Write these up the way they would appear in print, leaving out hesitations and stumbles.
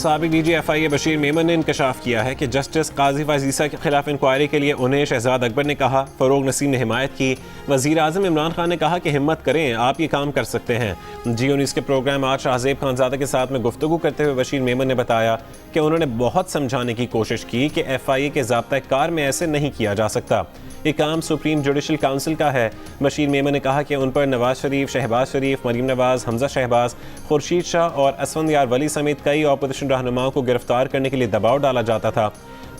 साबिक DG बशीर मेमन ने इंकशाफ किया है कि जस्टिस काजी वजीसा के खिलाफ इंक्वायरी के लिए उन्हें शहजाद अकबर ने कहा, फरोग नसीम ने हिमायत की। वज़ीर आज़म इमरान खान ने कहा कि हिम्मत करें, आप ये काम कर सकते हैं। G19 के प्रोग्राम आज शाहजेब खानजादा के साथ में गुफ्तगू करते हुए बशीर मेमन ने बताया कि उन्होंने बहुत समझाने की कोशिश की कि FIA के ज़ाब्ता कार में ऐसे नहीं किया जा सकता, ये काम सुप्रीम जुडिशल काउंसिल का है। बशीर मेमन ने कहा कि उन पर नवाज शरीफ, शहबाज शरीफ, मरीम नवाज, हमजा शहबाज, खुर्शीद शाह और असफंदयार वली समेत कई अपोजिशन रहनुमाओं को गिरफ्तार करने के लिए दबाव डाला जाता था।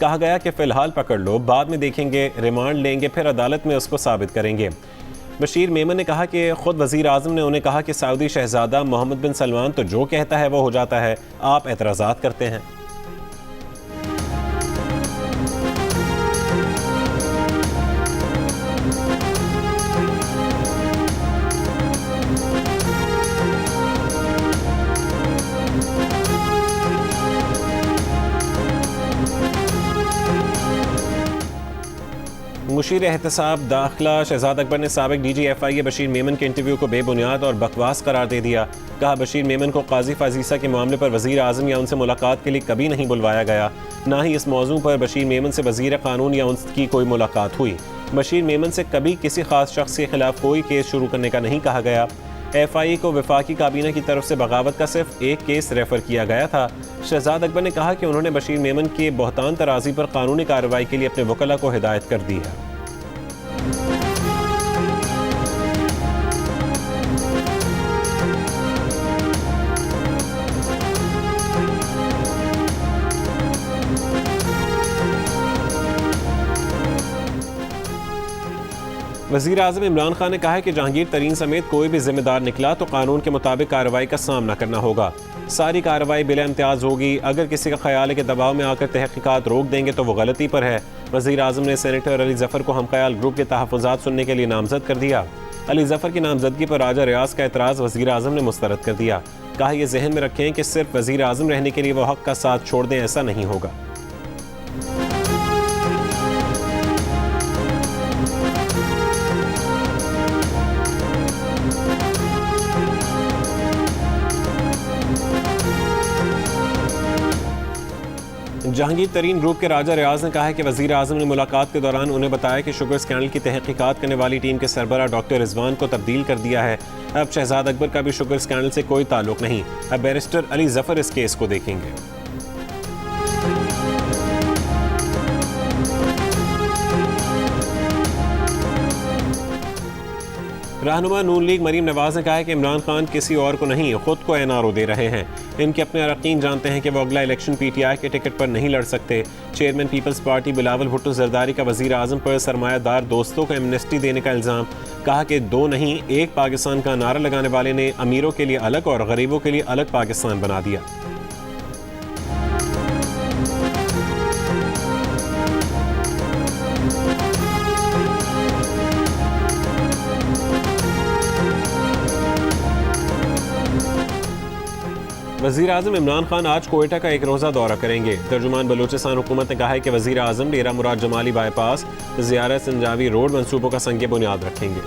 कहा गया कि फ़िलहाल पकड़ लो, बाद में देखेंगे, रिमांड लेंगे, फिर अदालत में उसको साबित करेंगे। बशीर मेमन ने कहा कि खुद वज़ीर आज़म ने उन्हें कहा कि सऊदी शहजादा मोहम्मद बिन सलमान तो जो कहता है वो हो जाता है, आप एतराज़ात करते हैं। मुशीर एहतसाब दाखिला शहजाद अकबर ने साबिक DG FIA बशीर मेमन के इंटरव्यू को बेबुनियाद और बकवास करार दे दिया। कहा, बशीर मेमन को काजी वजीसा के मामले पर वज़ीर आज़म या उनसे मुलाकात के लिए कभी नहीं बुलवाया गया, ना ही इस मौजू पर बशीर मेमन से वज़ीर कानून या उनकी कोई मुलाकात हुई। बशीर मेमन से कभी किसी खास शख्स के खिलाफ कोई केस शुरू करने का नहीं कहा गया। FIA को वफाकी काबीना की तरफ से बगावत का सिर्फ एक केस रेफर किया गया था। शहजाद अकबर ने कहा कि उन्होंने बशीर मेमन के बहतान तराजी पर कानूनी कार्रवाई के लिए अपने वकला को हिदायत कर दी है। वज़ीर आज़म इमरान खान ने कहा है कि जहांगीर तरीन समेत कोई भी जिम्मेदार निकला तो कानून के मुताबिक कार्रवाई का सामना करना होगा। सारी कार्रवाई बिला इम्तियाज़ होगी। अगर किसी का ख्याल है कि दबाव में आकर तहकीकात रोक देंगे तो वो गलती पर है। वज़ीर आज़म ने सेनेटर अली ज़फ़र को हम ख्याल ग्रुप के तहफ़्फ़ुज़ात सुनने के लिए नामज़द कर दिया। अली ज़फ़र की नामज़दगी पर राजा रियाज का एतराज़ वज़ीर आज़म ने मुस्तरद कर दिया। कहा, यह जहन में रखें कि सिर्फ वज़ीर आज़म रहने के लिए वो हक़ का साथ छोड़ दें, ऐसा नहीं होगा। जहांगीर तरीन ग्रुप के राजा रियाज ने कहा है कि वज़ीर आज़म ने मुलाकात के दौरान उन्हें बताया कि शुगर स्कैंडल की तहकीकात करने वाली टीम के सरबराह डॉक्टर रिजवान को तब्दील कर दिया है। अब शहजाद अकबर का भी शुगर स्कैंडल से कोई ताल्लुक नहीं। अब बैरिस्टर अली ज़फ़र इस केस को देखेंगे। रहनुमा नून लीग मरीम नवाज ने कहा है कि इमरान खान किसी और को नहीं, खुद को NRO दे रहे हैं। इनके अपने अरकान जानते हैं कि वो अगला इलेक्शन PTI के टिकट पर नहीं लड़ सकते। Chairman People's Party Bilawal Bhutto Zardari का वज़ीर आज़म पर सरमायादार दोस्तों को एमनेस्टी देने का इल्ज़ाम। कहा कि दो नहीं एक पाकिस्तान का नारा लगाने वाले ने अमीरों के लिए अलग और गरीबों के लिए अलग पाकिस्तान बना दिया। वज़ीर आज़म इमरान खान आज कोयटा का एक रोज़ा दौरा करेंगे। तर्जुमान बलूचिस्तान हुकूमत ने कहा है कि वज़ीर आज़म डेरा मुराद जमाली बाईपास ज़ियारत संजावी रोड मंसूबों का संग बुनियाद रखेंगे।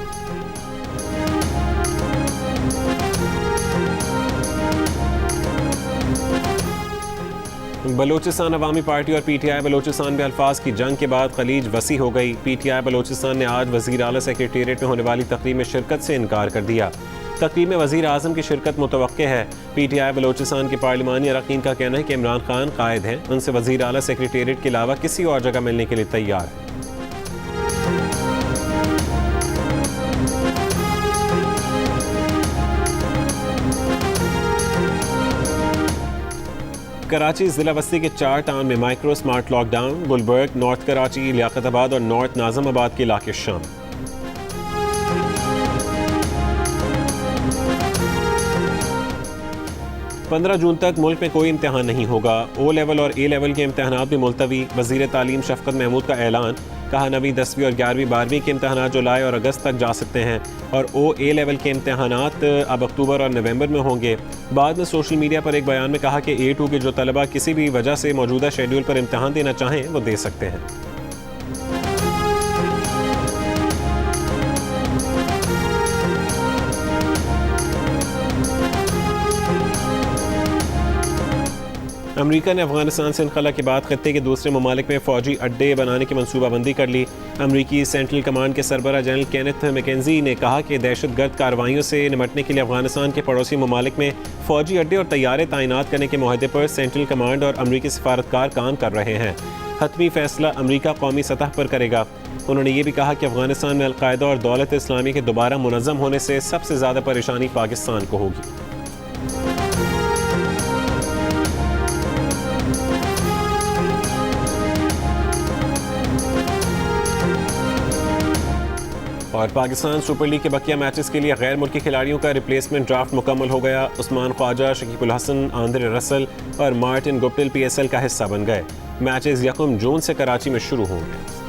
बलूचिस्तान अवामी पार्टी और PTI बलूचिस्तान में अल्फाज की जंग के बाद खलीज वसी हो गई। PTI बलूचिस्तान ने आज वज़ीर आला सेक्रेटेरिएट में होने वाली तकरीब में शिरकत से इनकार कर दिया। तकरीब में वज़ीर आज़म की शिरकत मुतवक्के है। PTI बलूचिस्तान के पार्लिमानी अरकान का कहना है कि इमरान खान कायद हैं, उनसे वज़ीर आला सेक्रेटेरिएट के अलावा किसी और जगह मिलने के लिए तैयार है। कराची ज़िला बस्ती के 4 टाउन में micro smart lockdown. Gulberg, north Karachi, Liaquatabad और नॉर्थ नाज़िमाबाद के इलाके शामिल। 15 जून तक मुल्क में कोई इम्तहान नहीं होगा। O लेवल और A लेवल के इम्तहानात भी मुलतवी। वज़ीर तालीम शफ़क़त महमूद का ऐलान। कहा, 9वीं 10वीं और 11वीं 12वीं के इम्तहानात जुलाई और अगस्त तक जा सकते हैं और A लेवल के इम्तहानात अब अक्टूबर और नवंबर में होंगे। बाद में सोशल मीडिया पर एक बयान में कहा कि A2 के जो तलबा किसी भी वजह से मौजूदा शेड्यूल पर इम्तहान देना चाहें वो दे सकते हैं। अमेरिका ने अफगानिस्तान से इनखला के बाद खत्ते के दूसरे ममालिक में फ़ौजी अड्डे बनाने की मनसूबाबंदी कर ली। अमरीकी सेंट्रल कमांड के सरबराह जनरल केनेथ मैकेंजी ने कहा कि दहशतगर्द कार्रवाइयों से निपटने के लिए अफगानिस्तान के पड़ोसी ममालिक में फ़ौजी अड्डे और तैयारे तैनात करने के मुआहदे पर सेंट्रल कमांड और अमरीकी सफारतकार काम कर रहे हैं। हतमी फैसला अमरीका कौमी सतह पर करेगा। उन्होंने ये भी कहा कि अफगानिस्तान में अलकायदा और दौलत इस्लामी के दोबारा मुनज़्ज़म होने से सबसे ज़्यादा परेशानी पाकिस्तान को होगी। और पाकिस्तान सुपर लीग के बकिया मैचेस के लिए गैर मुल्की खिलाड़ियों का रिप्लेसमेंट ड्राफ्ट मुकम्मल हो गया। उस्मान ख्वाजा, शकीबुल हसन, आंद्रे रसल और मार्टिन गुप्टिल PSL का हिस्सा बन गए। मैचेस 1 जून से कराची में शुरू होंगे।